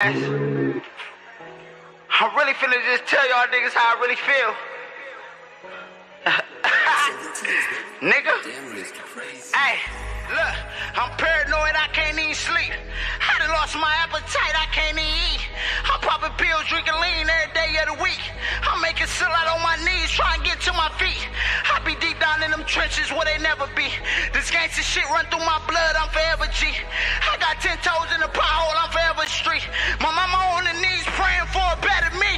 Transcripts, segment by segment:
I'm really finna just tell y'all niggas how I really feel. Nigga, hey, look, I'm paranoid, I can't even sleep. I done lost my appetite, I can't even eat. I'm popping pills, drinking lean every day of the week. I'm making silhouette on my knees, trying to get to my feet. I be deep down in them trenches where they never be. This gangsta shit run through my blood, I'm forever G. I got 10 toes in the pothole, I'm forever street. My mama on the knees praying for a better me.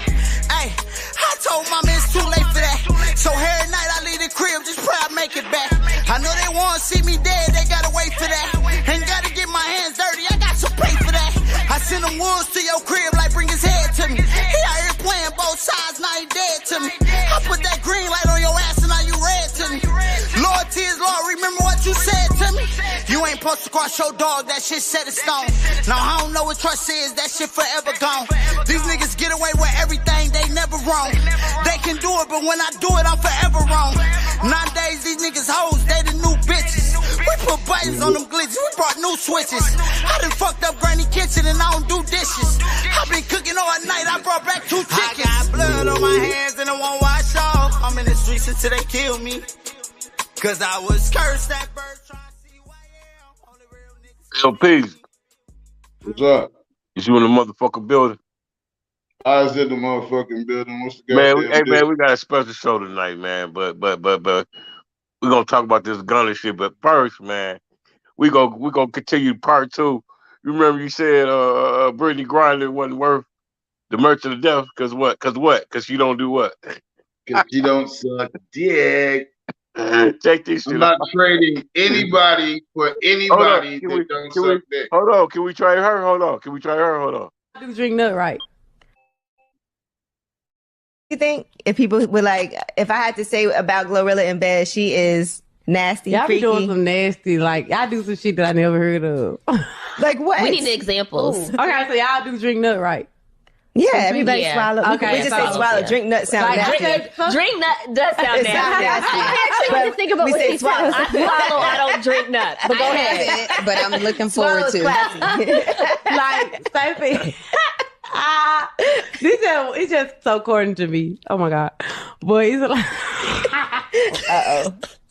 Hey, I told mama it's too late for that. So every night I leave the crib, just pray I make it back. I know they wanna see me dead, they gotta wait for that. Ain't gotta get my hands dirty, I got some pay for that. I send them wolves to your crib like bring his head to me. He out here playing both sides, now he dead to me. I put that green light on your ass and now you red to me. Loyalty is law, remember what you said to me. You ain't supposed to cross your dog, that shit set in stone. Now I don't know what trust is, that shit forever gone. These niggas get away with everything, they never wrong. They can do it, but when I do it, I'm forever wrong. Nowadays, these niggas hoes, they the new bitches. We put buttons on them glitches, we brought new switches. I done fucked up Granny Kitchen and I don't do dishes. I been cooking all night, I brought back 2 chickens. I got blood on my hands and I won't wash off. I'm in the streets until they kill me. Cause I was cursed at birth, trying to see why I am. Only real niggas. Yo, Peace. What's up? Is you in the motherfucking building? I was in the motherfucking building. What's the Man, goddamn deal? man, we got a special show tonight, man. But we're gonna talk about this Gunna shit. But first, man, we gonna continue part 2. You remember you said Brittany Griner wasn't worth the Merchant of Death because what? Because she don't do what? Because you don't suck dick. Check this shit I'm out. not trading anybody for anybody that don't suck dick. Hold on, can we try her? Hold on. I do drink nut right. You think if people would like, if I had to say about Glorilla in bed, she is nasty, Y'all be freaky. doing some nasty, like y'all do some shit that I never heard of. Like what? We need the examples. Okay, so y'all do drink nut right. Yeah, everybody Yeah. swallow. Okay, we just say swallow, swallow. yeah. Drink nut sound Like, nasty. Drink nut does sound It sounds nasty. nasty. I actually want to think about we what say he said. swallow. I swallow, I don't drink nut. But go ahead. But I'm looking forward Swallow is to. classy. Like Sophie. It's just so corny to me. Oh my god, boy, it's like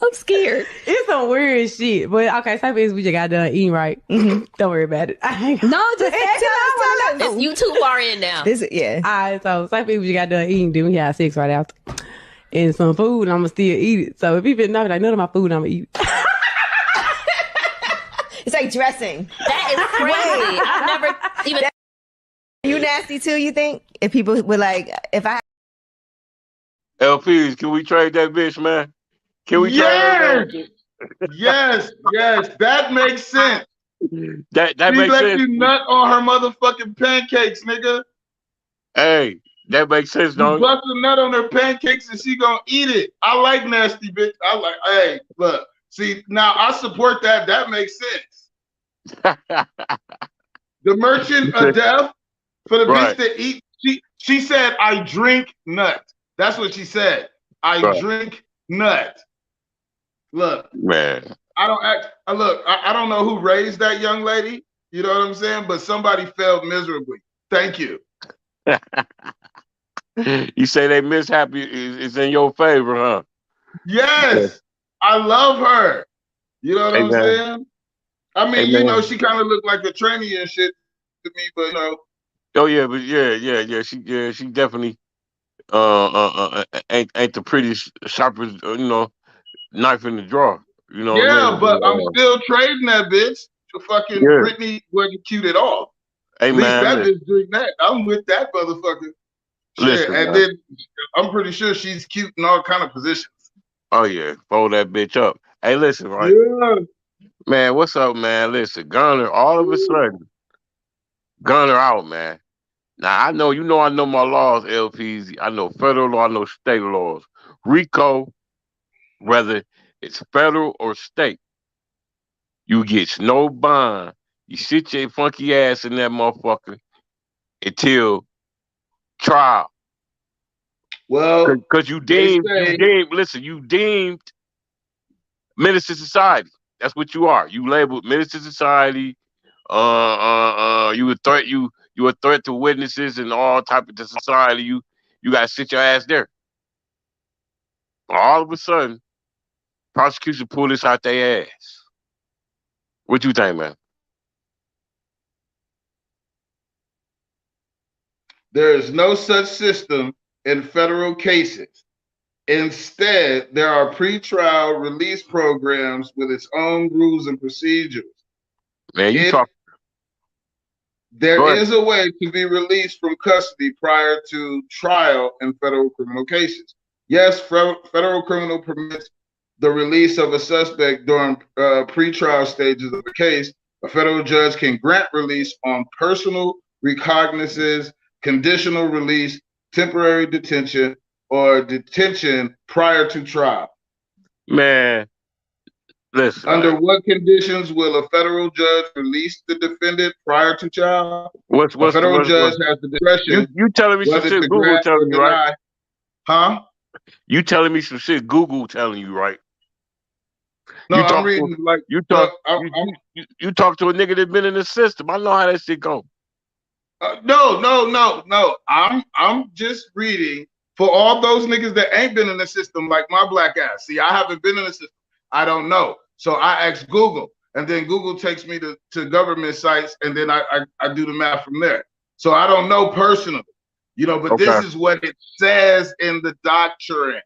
I'm scared. it's some weird shit. But okay, Sophie, we just got done eating right. Don't worry about it. No, just tell us. You too far in now. Yeah. Alright, so Sophie, we just got done eating. Then we had sex right after, and some food, and I'ma still eat it. So if you been knowing like none of my food, I'ma eat it. It's like dressing. That is crazy. I've never even. You nasty too, you think? If people would like, if I LPs, can we trade that bitch, man? Can we trade her? Yes, that makes sense. That She makes let sense. you nut on her motherfucking pancakes, nigga. Hey, that makes sense, You don't it? bust a nut on her pancakes and she gonna eat it. I like nasty bitch. Hey, look, see, now I support that. That makes sense. The Merchant of Death for the Right. bitch that eat. She said, I drink nut. That's what she said. I Right. drink nut. Look, Man. I don't know who raised that young lady. You know what I'm saying? But somebody failed miserably. Thank you. You say they mishap is in your favor, huh? Yes, I love her. You know what I'm Amen. saying? I mean, Amen. you know, she kind of looked like a trainee and shit to me, but you know, Oh yeah, but yeah. She definitely ain't the prettiest sharpest knife in the drawer. You know. what I yeah, mean? but I'm still trading that bitch. To fucking Yeah. Britney wasn't cute at all. Hey At least man, that listen, bitch doing that. I'm with that motherfucker. Shit, Listen, and man. then I'm pretty sure she's cute in all kind of positions. Oh yeah, fold that bitch up. Hey, listen, right, Yeah. man. What's up, man? Listen, Gunner. All of a sudden, Gunner out, man. Now I know I know my laws, LPs. I know federal law, I know state laws. RICO, whether it's federal or state, you get no bond. You sit your funky ass in that motherfucker until trial. Well, Because you they deemed, say you deemed menace to society. That's what you are. You labeled menace to society. You you a threat to witnesses and all type of the society, you gotta sit your ass there. All of a sudden, prosecution pull this out their ass. What you think, man? There is no such system in federal cases. Instead, there are pretrial release programs with its own rules and procedures. Man, you talk. There is a way to be released from custody prior to trial in federal criminal cases. Yes, federal criminal permits the release of a suspect during pretrial stages of a case. A federal judge can grant release on personal recognizances, conditional release, temporary detention, or detention prior to trial. Man, listen. Under what conditions will a federal judge release the defendant prior to trial? What's a federal judge has the discretion. You telling me some shit Google telling you, right? Huh? You telling me some shit Google telling you, right? No, I'm reading like you talk. You talk to a nigga that been in the system. I know how that shit go. No. I'm just reading for all those niggas that ain't been in the system, like my black ass. See, I haven't been in the system. I don't know. So I ask Google, and then Google takes me to government sites, and then I do the math from there. So I don't know personally, but this is what it says in the doctrine.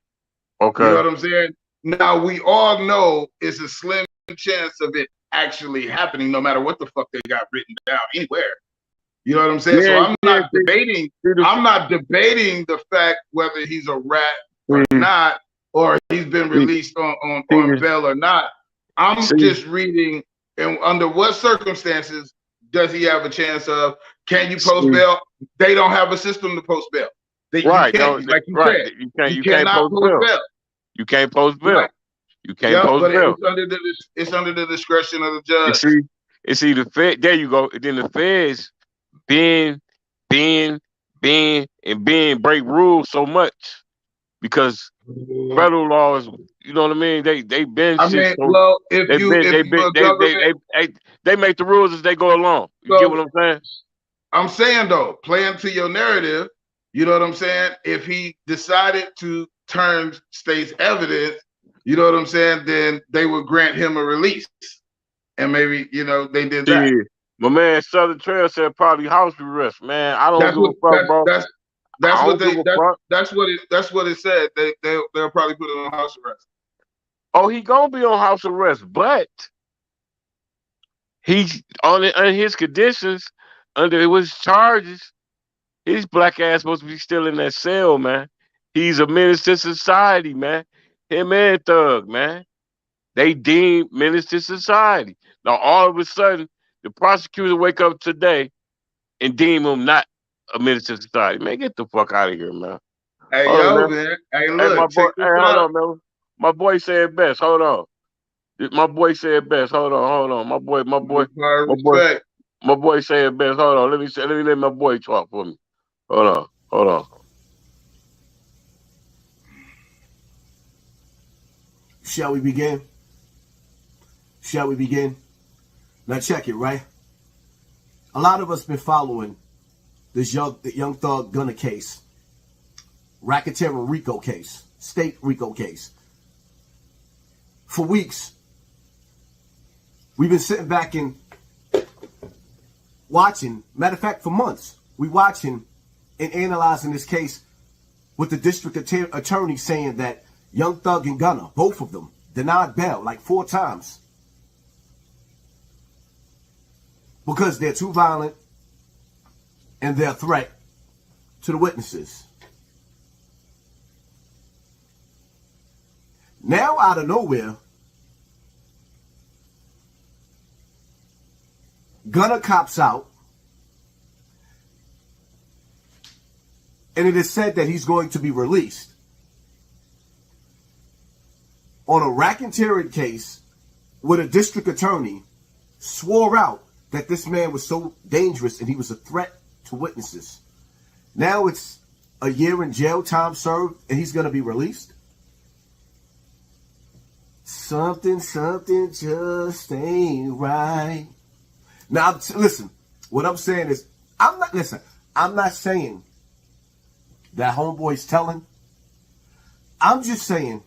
Okay. You know what I'm saying? Now, we all know it's a slim chance of it actually happening, no matter what the fuck they got written down anywhere. You know what I'm saying? So I'm not debating the fact whether he's a rat or not, or he's been released on bail or not. I'm just reading, and under what circumstances does he have a chance of? Can you post bail? They don't have a system to post bail. You cannot post bail. You can't post bail. Right. You can't post bail. It's under the discretion of the judge. It's either Fed. There you go. Then the feds being break rules so much because federal laws. You know what I mean? They been. They make the rules as they go along. You get what I'm saying? I'm saying though, playing to your narrative. You know what I'm saying? If he decided to turn state's evidence, you know what I'm saying, then they would grant him a release. And maybe, they did that. Yeah. My man Southern Trail said probably house arrest, man. I don't give a fuck, bro. That's what it said. They'll probably put it on house arrest. Oh, he gonna be on house arrest, but he's on his conditions, under his charges, his black ass supposed to be still in that cell, man. He's a menace to society, man. Him and Thug, man. They deem menace to society. Now, all of a sudden, the prosecutor wake up today and deem him not a menace to society. Man, get the fuck out of here, man. Hey, man. Hey, look. Hold on, man. My boy said best. Hold on. My boy said best. Hold on. My boy said best. Hold on. Let me let my boy talk for me. Hold on. Shall we begin? Now check it, right? A lot of us been following this young thug Gunna case, racketeering RICO case, state RICO case. For weeks, we've been sitting back and watching. Matter of fact, for months, we watching and analyzing this case with the district attorney saying that Young Thug and Gunna, both of them, denied bail like 4 times because they're too violent and they're a threat to the witnesses. Now, out of nowhere, Gunna cops out, and it is said that he's going to be released on a racketeering case where a district attorney swore out that this man was so dangerous and he was a threat to witnesses. Now it's a year in jail time served and he's going to be released. Something just ain't right. Now, listen, what I'm saying is I'm not saying that homeboy's telling. I'm just saying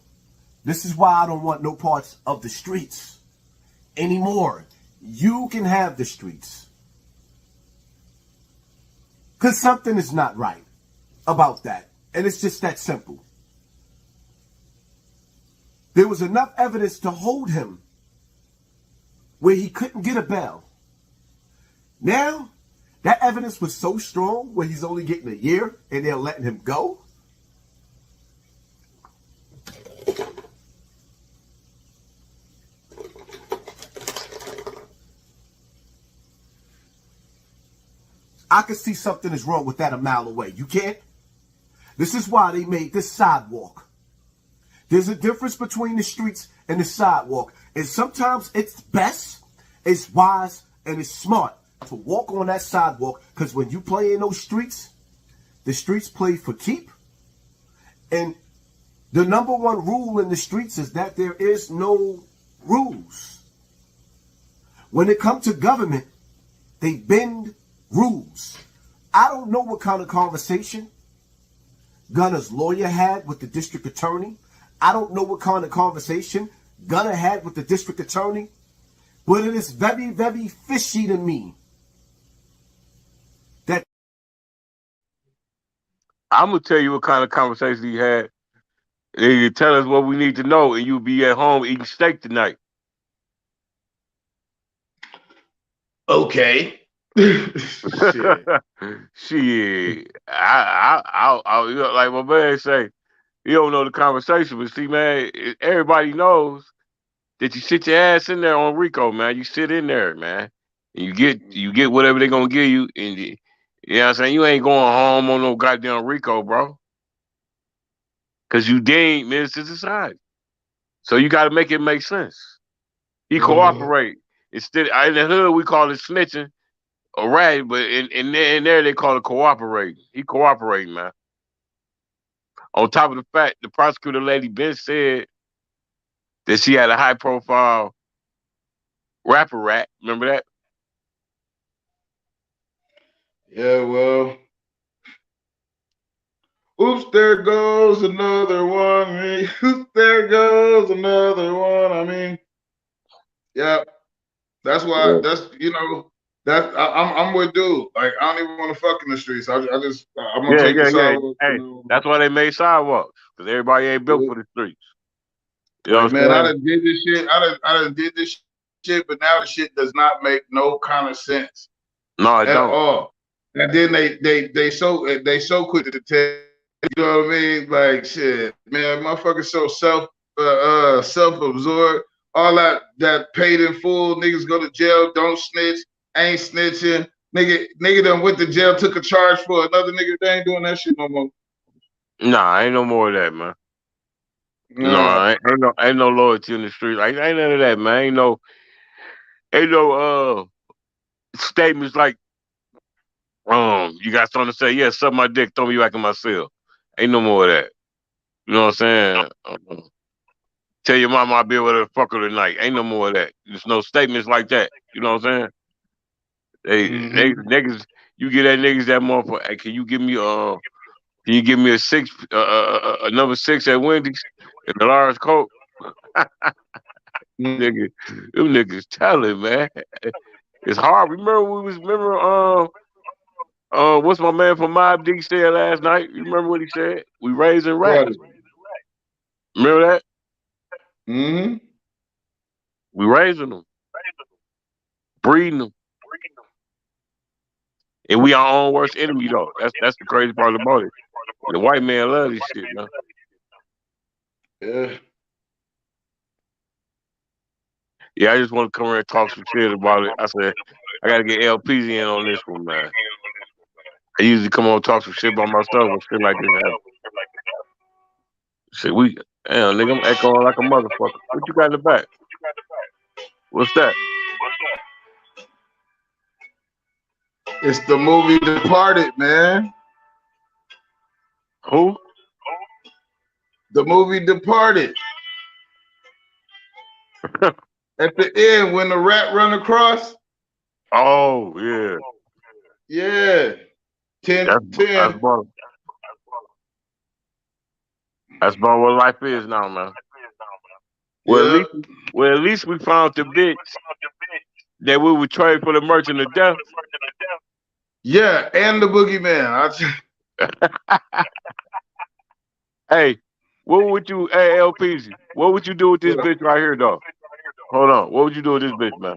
this is why I don't want no parts of the streets anymore. You can have the streets. Because something is not right about that. And it's just that simple. There was enough evidence to hold him where he couldn't get a bail. Now, that evidence was so strong where he's only getting a year and they're letting him go. I can see something is wrong with that a mile away. You can't? This is why they made this sidewalk. There's a difference between the streets and the sidewalk. And sometimes it's best, it's wise, and it's smart to walk on that sidewalk. Because when you play in those streets, the streets play for keep. And the number one rule in the streets is that there is no rules. When it comes to government, they bend rules. I don't know what kind of conversation Gunna's lawyer had with the district attorney. I don't know what kind of conversation Gunna had with the district attorney, but it is very, very fishy to me that I'm gonna tell you what kind of conversation he had. And you tell us what we need to know, and you'll be at home eating steak tonight. Okay. Shit. Shit, you know, like my man say, you don't know the conversation, but see, man, everybody knows that you sit your ass in there on Rico, man. You sit in there, man, and you get whatever they're gonna give you, and you know what I'm saying. You ain't going home on no goddamn Rico, bro, because you deemed menace to society. So you got to make it make sense. He cooperate instead. In the hood, we call it snitching. All right, but in there they call it cooperating. He cooperating, man. On top of the fact, the prosecutor lady Ben said that she had a high profile rapper rat. Remember that? Yeah, well. Oops, there goes another one. Oops, there goes another one. I mean, yeah, that's why. Yeah, That's I'm with dude. Like I don't even want to fuck in the streets. I'm gonna take the yeah. sidewalk. Hey, that's why they made sidewalks, because everybody ain't built Yeah. for the streets. You know Like what I'm man, I saying? done did this shit. I done did this shit, but now the shit does not make no kind of sense No, it at don't. all. And then they so quick to tell. You know what I mean? Like shit, man, motherfuckers so self-absorbed. All that paid in full, niggas go to jail, don't snitch, ain't snitching. Nigga done went to jail, took a charge for another nigga. They ain't doing that shit no more. Nah, ain't no more of that, man. Uh, No, ain't no loyalty in the street. Like ain't none of that, man. Ain't no statements like you got something to say, yeah, suck my dick, throw me back in my cell. Ain't no more of that. You know what I'm saying? Tell your mama I'll be able to fuck her tonight. Ain't no more of that. There's no statements like that. You know what I'm saying? They niggas, you get that niggas that motherfucker. Hey, can you give me a six, a number 6 at Wendy's and a large Coke? Nigga, them niggas telling, man. It's hard. What's my man from Mob Deep said last night? You remember what he said? We raising what? rats. Remember that? Mm-hmm. We raising them, breeding them, and we our own worst enemy though. That's the crazy part about it. The white man love this shit, man. Yeah. Yeah, I just want to come here and talk some shit about it. I said I gotta get LPZ in on this one, man. I usually come on and talk some shit about myself when shit like this happen. Shit, damn nigga, I'm echoing like a motherfucker. What you got in the back? What's that? It's the movie Departed, man. Who? The movie Departed. At the end, when the rat run across. Oh yeah. Yeah. 10 That's 10. about that's about what life is now, man. Well, Yeah. at least we found the bitch that we would trade for the merchant of death. Yeah, and the boogeyman. Hey, what would you, hey, LPZ, what would you do with this bitch right here, though? Hold on. What would you do with this bitch, man?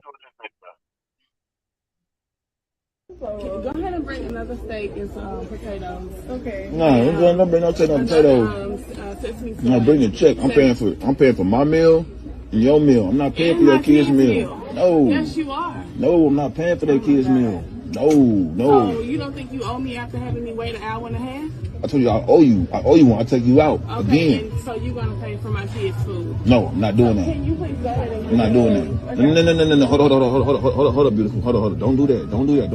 So go ahead and bring another steak and some potatoes. Okay. No, don't bring no potatoes. No, bring the check. I'm paying for my meal and your meal. I'm not paying for your kids' meal. No. Yes, you are. No, I'm not paying for their kids' meal. No. So you don't think you owe me after having me wait an hour and a half? I told you I owe you. I owe you when I take you out again. And so you're gonna pay for my kids' food? No, I'm not doing that. Can you please go ahead and I'm not doing that. No. Hold up, beautiful. Hold on. Don't do that. Don't do that.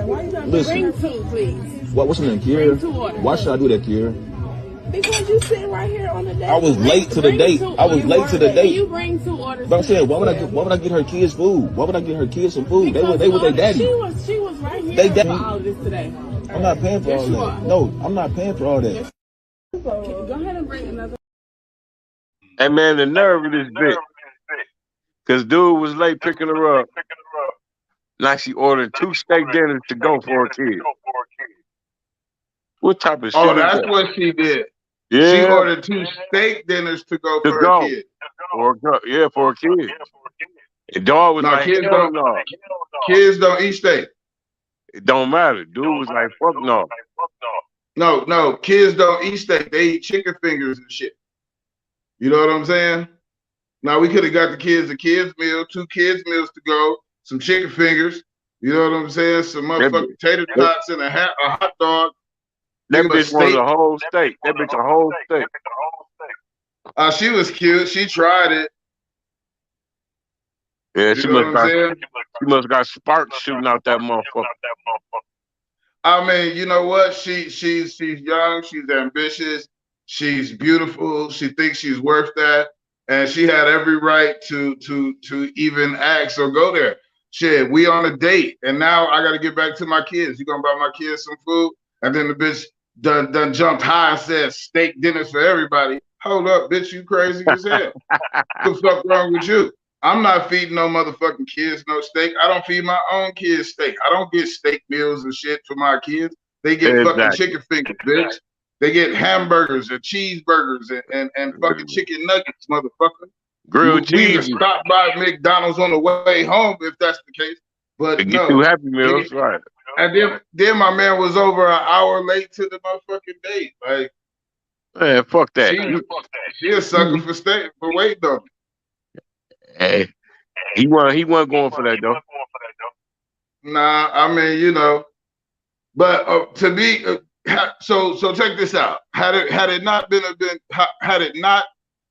Why you gotta bring two, please? What's your name, Kiera? Bring 2 orders. Why should I do that, Kiera? Because you sitting right here on the date. I was late to the date. Can you bring 2 orders? But I'm saying, why would I get her kids food? Why would I get her kids some food? They with their daddy. She was right here for all of this today. I'm not paying for all that. No, I'm not paying for all that. Go ahead and bring another. Hey, man, the nerve of this bitch. Because dude was late picking her up. Now she ordered 2 steak dinners to go for her kid. What type of shit is that's that? what she did. Yeah. She ordered 2 steak dinners to go for her kid. For a kid. The dog was like, kids hell no. Kids don't eat steak. It don't matter. Dude was like, fuck no. No, kids don't eat steak. They eat chicken fingers and shit. You know what I'm saying? Now we could have got the kids a kids meal, 2 kids meals to go, some chicken fingers. You know what I'm saying? Some motherfucking tater tots and a hot dog. That bitch wanted a whole steak. That bitch a whole steak. She was cute. She tried it. Yeah, she must got sparks shooting out that motherfucker. I mean, you know what? She's young. She's ambitious. She's beautiful. She thinks she's worth that, and she had every right to even ask or go there. Shit, we on a date, and now I got to get back to my kids. You gonna buy my kids some food? And then the bitch done jumped high and said steak dinners for everybody. Hold up, bitch, you crazy as hell. What the fuck wrong with you? I'm not feeding no motherfucking kids no steak. I don't feed my own kids steak. I don't get steak meals and shit for my kids. They get fucking chicken fingers, bitch. They get hamburgers and cheeseburgers and fucking chicken nuggets, motherfucker. Grilled cheese. We can stop by McDonald's on the way home if that's the case. But get 2 Happy Meals, right? And then my man was over an hour late to the motherfucking date. Like, man, fuck that. She a sucker for steak for weight though. Hey, he wasn't going for that though. Nah, I mean, you know, but to be so check this out. Had it not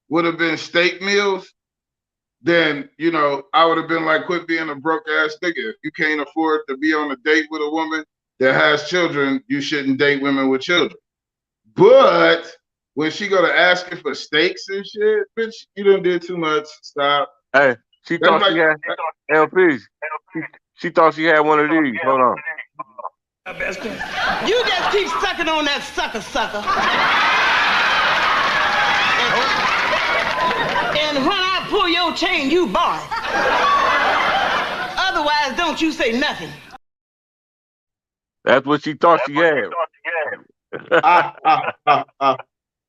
would have been steak meals, then you know I would have been like, quit being a broke ass nigga. If you can't afford to be on a date with a woman that has children, you shouldn't date women with children. But when she go to asking for steaks and shit, bitch, you done did too much. Stop. Hey, she thought she had LPs. She thought she had one of these. Hold on. You just keep sucking on that sucker. And when I pull your chain, you bark. Otherwise, don't you say nothing. That's what she thought she had.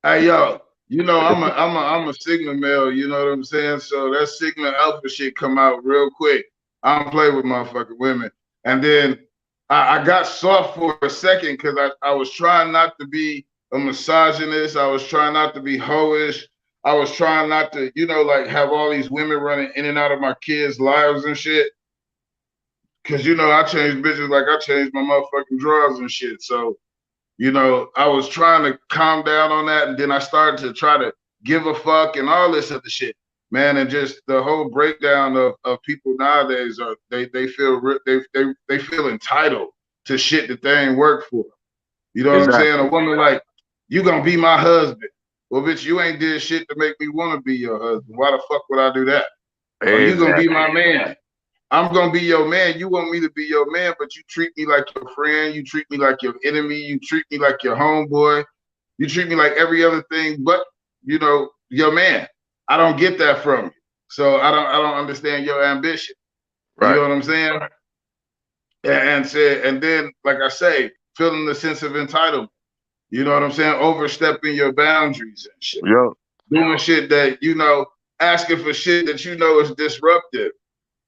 Hey yo, you know I'm a Sigma male. You know what I'm saying? So that Sigma Alpha shit come out real quick. I don't play with motherfucking women. And then I got soft for a second because I was trying not to be a misogynist. I was trying not to be hoish. I was trying not to, you know, like have all these women running in and out of my kids' lives and shit. Cause you know I changed bitches like I changed my motherfucking drawers and shit. So, you know, I was trying to calm down on that, and then I started to try to give a fuck and all this other shit, man. And just the whole breakdown of people nowadays are they feel entitled to shit that they ain't work for. You know what I'm saying? A woman like, you gonna be my husband. Well, bitch, you ain't did shit to make me want to be your husband. Why the fuck would I do that? Or you gonna be my man. I'm gonna be your man. You want me to be your man, but you treat me like your friend. You treat me like your enemy. You treat me like your homeboy. You treat me like every other thing, but your man. I don't get that from you. So I don't understand your ambition. Right. You know what I'm saying? And then, like I say, feeling the sense of entitlement. You know what I'm saying? Overstepping your boundaries and shit. Yep. Doing shit that, asking for shit that is disruptive.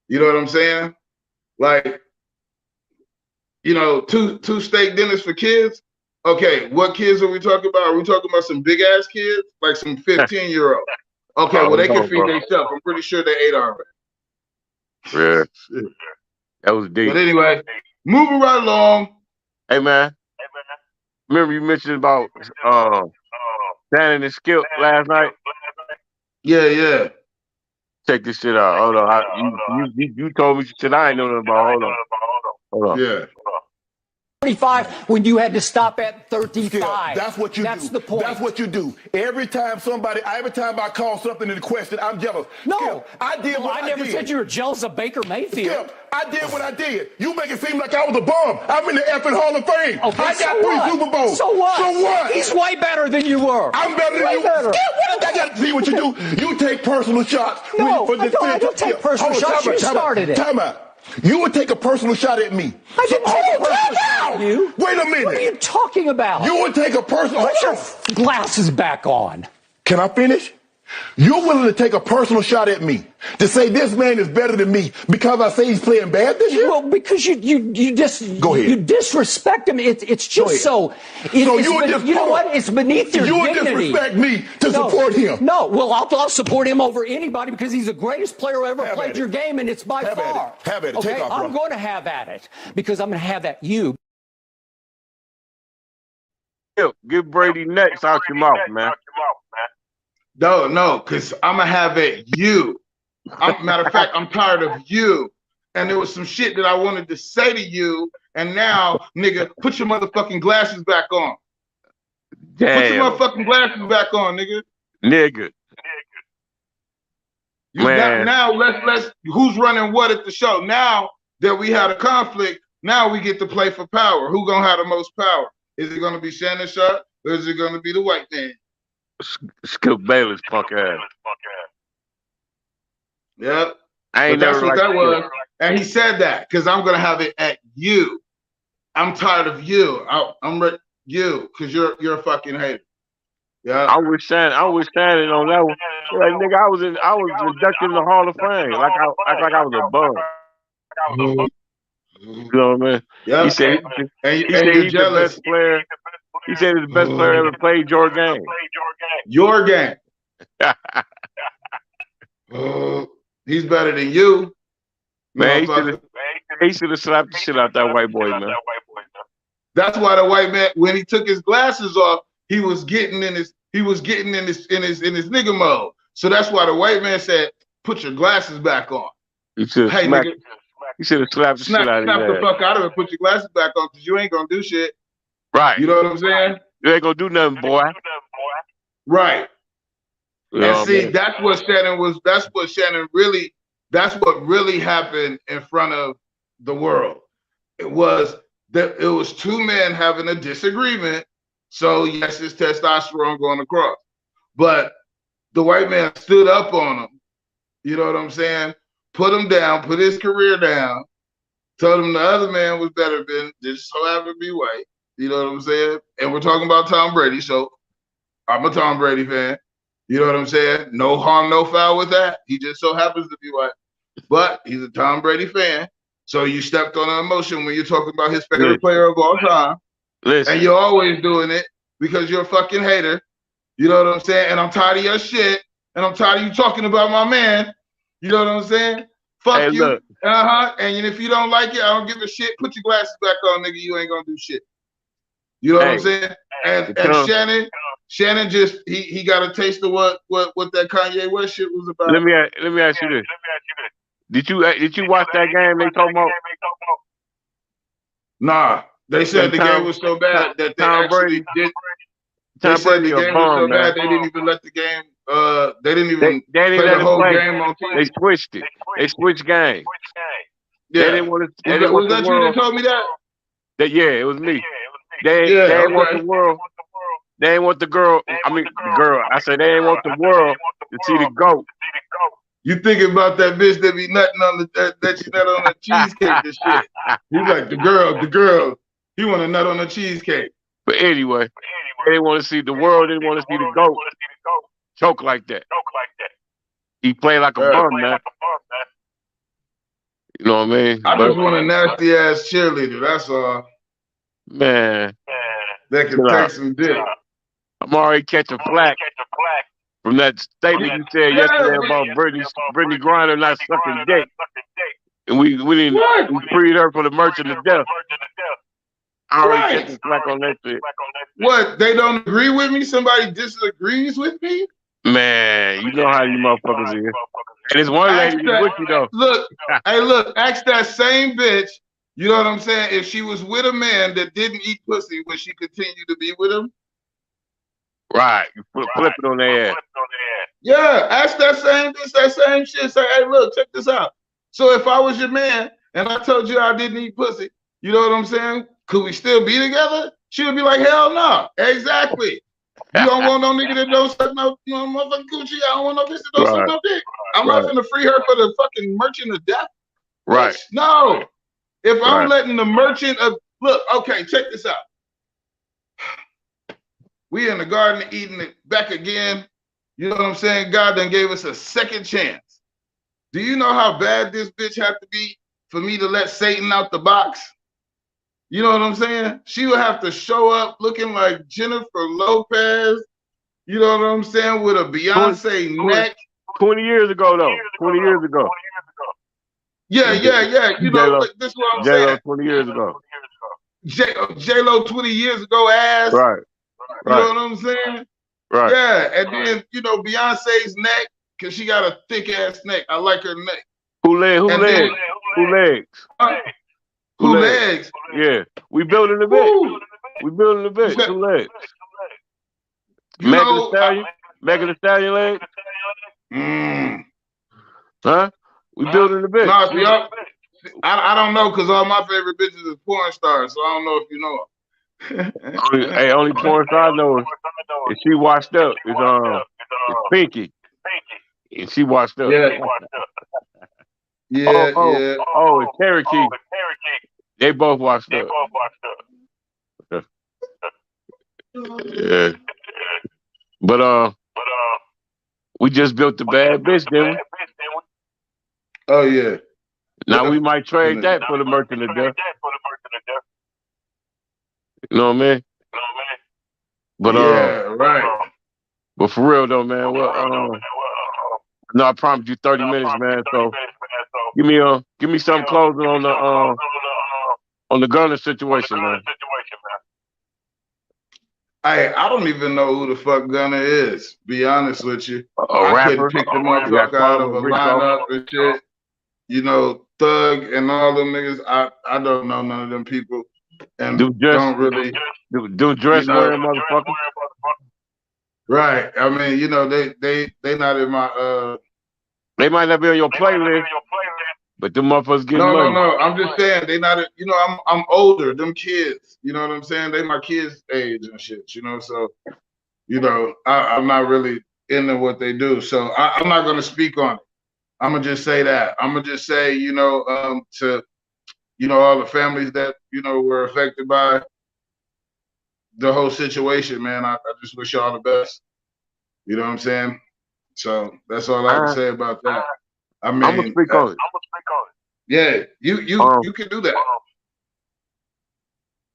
You know what I'm saying? Like, two steak dinners for kids. Okay, what kids are we talking about? Are we talking about some big ass kids? Like some 15-year-olds? Okay, well, they can feed themselves. I'm pretty sure they ate already. Yeah. That was deep. But anyway, moving right along. Hey, man. Remember you mentioned about Shannon and Skip last night? Yeah. Check this shit out. Hold on. You told me shit I ain't know nothing about. Hold on. Yeah. 35 when you had to stop at 35. Skip, that's what you do. That's the point. That's what you do. Every time I call something into question, I'm jealous. No, Skip, I did what I did. never said you were jealous of Baker Mayfield. Skip, I did what I did. You make it seem like I was a bum. I'm in the effing Hall of Fame. Okay, I got 3 Super Bowls. So what? So what? He's way better than you were. I'm better than you. Better. Skip, I got to see what you do. You take personal shots. No, I don't take personal shots. You started it. Time out. You would take a personal shot at me. I didn't take a personal shot at you. Wait a minute. What are you talking about? You would take a personal... Put your glasses back on. Can I finish? You're willing to take a personal shot at me to say this man is better than me because I say he's playing bad this year? Well, because you just Go ahead. You disrespect him. It's just so. You know what? It's beneath your dignity. You would disrespect me to support him. No, well, I'll support him over anybody because he's the greatest player who ever played your game, and it's by far. Have at it. Okay, Take off, I'm going to have at it because I'm going to have at you. Get Brady next out your mouth, man. No, because I'm going to have at you. Matter of fact, I'm tired of you. And there was some shit that I wanted to say to you. And now, nigga, put your motherfucking glasses back on. Damn. Put your motherfucking glasses back on, nigga. Nigga. Now let's who's running what at the show? Now that we had a conflict, now we get to play for power. Who gonna have the most power? Is it gonna be Shannon Sharp or is it gonna be the white man? Skip Bayless punk ass. Yep. That's what that was. And he said that because I'm gonna have it at you. I'm tired of you. I'm you because you're a fucking hater. Yeah. I wish Shannon on that one. Like, nigga, I was inducted in the Hall of Fame. Like I was a bum. You know what I mean? Yep. He said he's the best player. He said he's the best player ever played your game. Your game. He's better than you. Man, he should have slapped the shit out that white boy, man. That's why the white man, when he took his glasses off, he was getting in his nigga mode. So that's why the white man said, "Put your glasses back on." He should have slapped the shit out of him. Snap the fuck out of it. Put your glasses back on because you ain't gonna do shit. Right. You know what I'm saying? You ain't gonna do nothing, boy. Right. Yeah, and see, man. That's what really happened in front of the world. It was two men having a disagreement. So yes, it's testosterone going across. But the white man stood up on him. You know what I'm saying? Put him down, put his career down, told him the other man was better than just so happened to be white. You know what I'm saying? And we're talking about Tom Brady, so I'm a Tom Brady fan. You know what I'm saying? No harm, no foul with that. He just so happens to be white. But he's a Tom Brady fan. So you stepped on an emotion when you're talking about his favorite player of all time. Listen. And you're always doing it because you're a fucking hater. You know what I'm saying? And I'm tired of your shit. And I'm tired of you talking about my man. You know what I'm saying? Fuck you. Look. And if you don't like it, I don't give a shit. Put your glasses back on, nigga. You ain't gonna do shit. You know what I'm saying? And Shannon just he got a taste of what that Kanye West shit was about. Let me ask you this. Did you watch that game they talking about? Nah. They said the game was so bad that they actually did. They said the game was so bad they didn't even let the game. They didn't even play the whole game on TV. They switched it. They switched games. They Yeah. didn't want to. They Was didn't that, want was the that you that world. told me that? Yeah, it was me. They Yeah, ain't want okay. the world. They ain't want the girl. I mean, the girl. I said they ain't want the world to see the goat. You thinking about that bitch that be nutting on that you nut on the cheesecake and shit. He's like the girl. He want to nut on the cheesecake. But anyway, they didn't want to see the world. They didn't want to see the goat choke like that. He played like a bum, man. You know what I mean? I just want a nasty ass cheerleader. That's all. Man, that can take some dick. I'm already catching flack from that statement you said yesterday about Brittany Griner not sucking dick. And we didn't we freed her for the merchant of death. I already catching flack on that shit. What? They don't agree with me? Somebody disagrees with me? Man, you know how you motherfuckers is. And it's one lady with you though. Look, ask that same bitch, you know what I'm saying? If she was with a man that didn't eat pussy, would she continue to be with him? Right. You flip it on their ass. Yeah, ask that same bitch that same shit. Say, hey, look, check this out. So if I was your man and I told you I didn't eat pussy, you know what I'm saying? Could we still be together? She would be like, hell no. Exactly. You don't want no nigga that don't suck no motherfucking coochie. I don't want no bitch that don't suck no dick. I'm not gonna free her for the fucking merchant of death. Right. Bitch, no. If I'm letting the merchant of look, okay, check this out. We in the Garden of Eden back again. You know what I'm saying? God done gave us a second chance. Do you know how bad this bitch had to be for me to let Satan out the box? You know what I'm saying? She would have to show up looking like Jennifer Lopez. You know what I'm saying? With a Beyonce neck. 20 years ago, though. 20 years ago. Yeah. You know, this is what I'm saying. J-Lo 20 years ago. J-Lo 20 years ago ass. Right. You know what I'm saying? Right. Yeah, and then, you know, Beyonce's neck, because she got a thick ass neck. I like her neck. Who legs? Yeah. We building a bit. We building a bit. Who legs? Megan Thee Stallion legs? Huh? We building a bit. No, I don't know, because all my favorite bitches is porn stars, so I don't know if you know them. only porn star I know is she washed up. It's Pinky. And she washed up. Yeah. Oh, it's Cherokee. They both washed up. Yeah. But we just built the bad bitch, didn't we? Oh yeah. Now we might trade that for the merchant of death. You know what I mean? But right. But for real though, man. Well, no, I promised you 30 minutes, man. So give me some closing on the Gunna situation, man. I don't even know who the fuck Gunna is. Be honest with you, A rapper. I couldn't pick the motherfucker out of a lineup and shit. You know, Thug and all them niggas. I don't know none of them people, and don't really do dress wearing motherfucker. Right. I mean, you know, they not in my They might not be on your playlist, but them motherfuckers getting money. No. I'm just saying they not. You know, I'm older. Them kids. You know what I'm saying? They my kids' age and shit. You know, so you know, I'm not really into what they do. So I'm not gonna speak on it. I'm gonna just say that. I'm gonna just say, you know, to you know all the families that you know were affected by the whole situation, man. I just wish y'all the best. You know what I'm saying? So that's all I have to say about that. I mean, I'm gonna speak on it. Yeah, you can do that.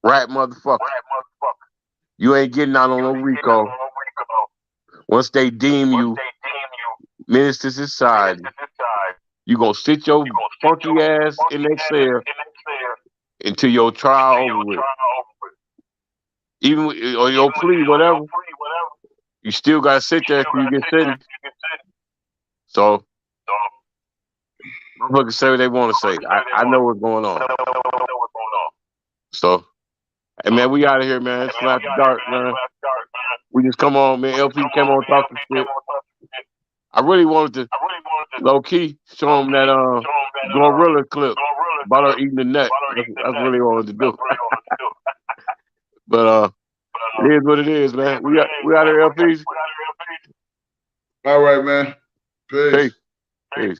Right, motherfucker. You ain't getting out on no RICO. Once they deem you menace to society, you gonna sit your funky ass in that cell until your trial over with. Even or your plea, whatever, you still gotta sit there until you get sentenced. So, motherfuckers say what they want to say. I know what's going on. So, hey man, we out of here, man. It's after dark, man. We just come on, man. LP came on talking shit. I really wanted to low key show him that Gorilla clip Butter eating the nut. That's what they wanted to do. But it is what it is, man. We out here, LPs. All right, man. Peace. Peace.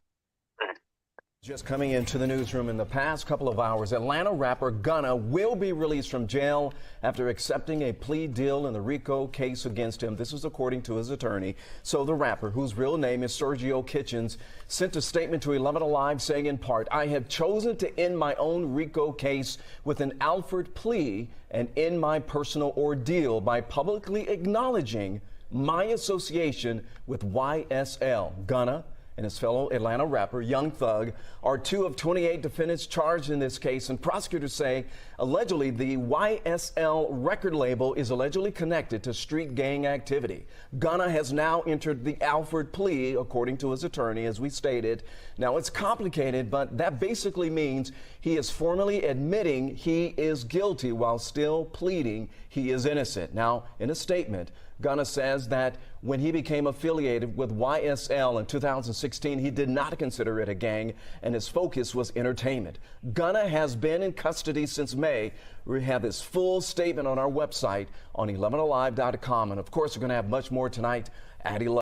Just coming into the newsroom in the past couple of hours, Atlanta rapper Gunna will be released from jail after accepting a plea deal in the RICO case against him. This is according to his attorney. So the rapper, whose real name is Sergio Kitchens, sent a statement to 11 Alive saying in part, "I have chosen to end my own RICO case with an Alford plea and end my personal ordeal by publicly acknowledging my association with YSL." Gunna and his fellow Atlanta rapper, Young Thug, are 2 of 28 defendants charged in this case, and prosecutors say allegedly the YSL record label is allegedly connected to street gang activity. Gunna has now entered the Alford plea, according to his attorney, as we stated. Now, it's complicated, but that basically means he is formally admitting he is guilty while still pleading he is innocent. Now, in a statement, Gunna says that when he became affiliated with YSL in 2016, he did not consider it a gang, and his focus was entertainment. Gunna has been in custody since May. We have his full statement on our website on 11alive.com. And of course, we're going to have much more tonight at 11.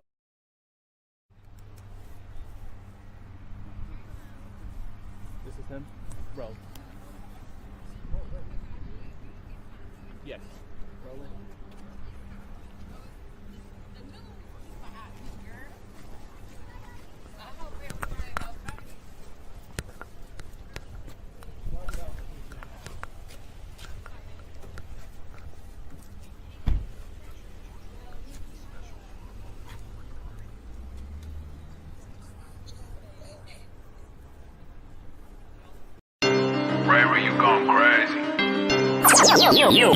This is him? Roll. Yes. Rolling. Ray, you gone crazy.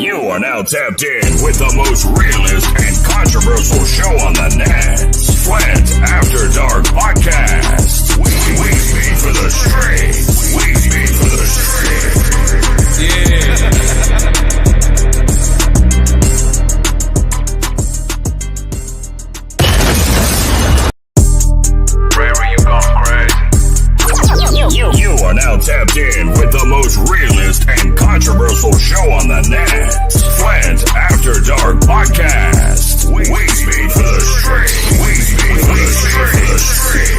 You are now tapped in with the most realist and controversial show on the net. Flint After Dark Podcast. We speak for the streets. We speak for the streets. Yeah. You are now tapped in with the most realist and controversial show on the net. Flint After Dark Podcast. We speak for the streets. We speak for the streets.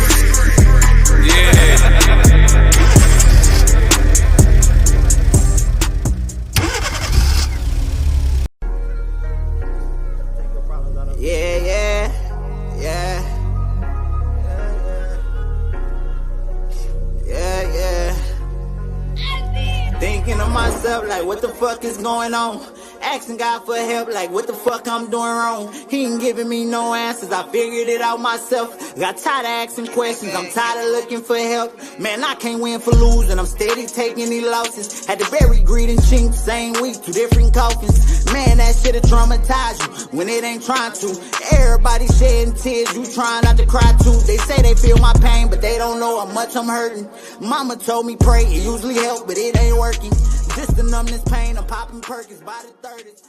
Thinking of myself like what the fuck is going on? Asking God for help like what the fuck I'm doing wrong? He ain't giving me no answers, I figured it out myself. Got tired of asking questions, I'm tired of looking for help. Man, I can't win for losing, I'm steady taking these losses. Had to bury greed and chink, same week, 2 different coffins. Man, that shit'll traumatize you when it ain't trying to. Everybody shedding tears, you trying not to cry too. They say they feel my pain, but they don't know how much I'm hurting. Mama told me pray, it usually help, but it ain't working. Just the numbness pain, I'm popping Perkins by the 30s.